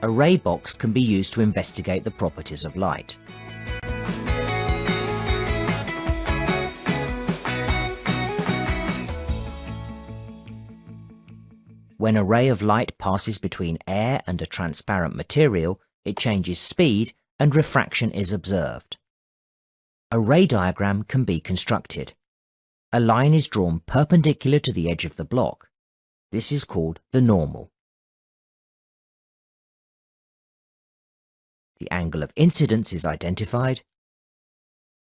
a ray box can be used to investigate the properties of light. When a ray of light passes between air and a transparent material, it changes speed and refraction is observed. A ray diagram can be constructed. A line is drawn perpendicular to the edge of the block. This is called the normal. The angle of incidence is identified.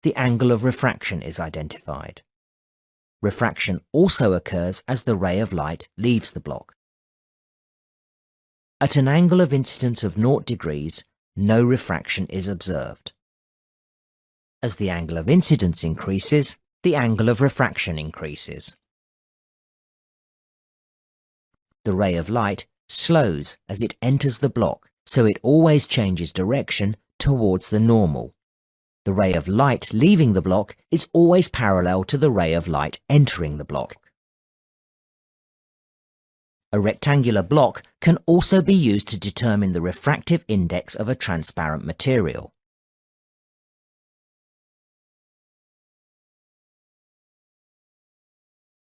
The angle of refraction is identified. Refraction also occurs as the ray of light leaves the block. At an angle of incidence of 0 degrees, no refraction is observed. As the angle of incidence increases, the angle of refraction increases. The ray of light slows as it enters the block, so it always changes direction towards the normal. The ray of light leaving the block is always parallel to the ray of light entering the block. A rectangular block can also be used to determine the refractive index of a transparent material.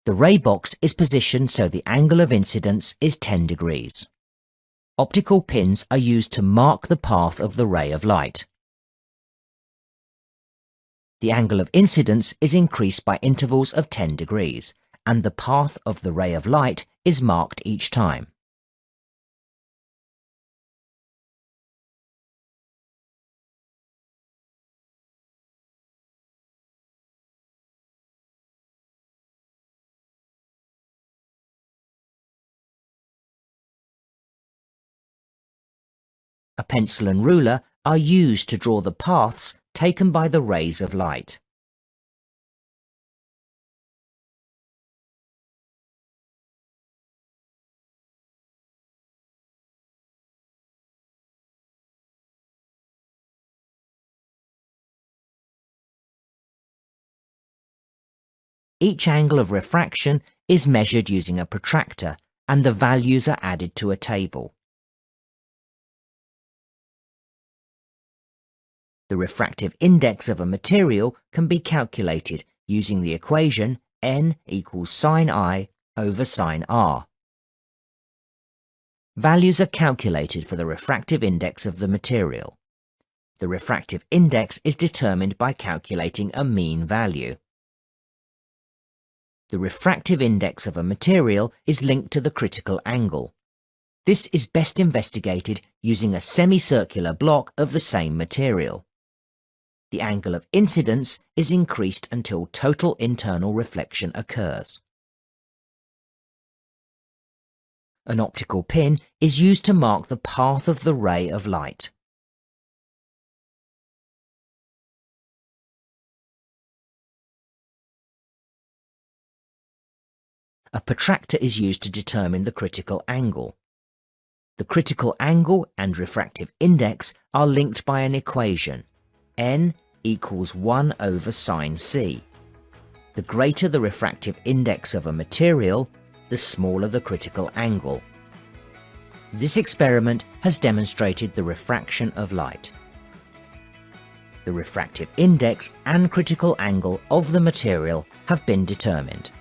The ray box is positioned so the angle of incidence is 10 degrees. Optical pins are used to mark the path of the ray of light. The angle of incidence is increased by intervals of 10 degrees, and the path of the ray of light is marked each time. A pencil and ruler are used to draw the paths taken by the rays of light. Each angle of refraction is measured using a protractor, and the values are added to a table. The refractive index of a material can be calculated using the equation n equals sin I over sin r. Values are calculated for the refractive index of the material. The refractive index is determined by calculating a mean value. The refractive index of a material is linked to the critical angle. This is best investigated using a semicircular block of the same material. The angle of incidence is increased until total internal reflection occurs. An optical pin is used to mark the path of the ray of light. A protractor is used to determine the critical angle. The critical angle and refractive index are linked by an equation. N equals 1 over sin C. The greater the refractive index of a material, the smaller the critical angle. This experiment has demonstrated the refraction of light. The refractive index and critical angle of the material have been determined.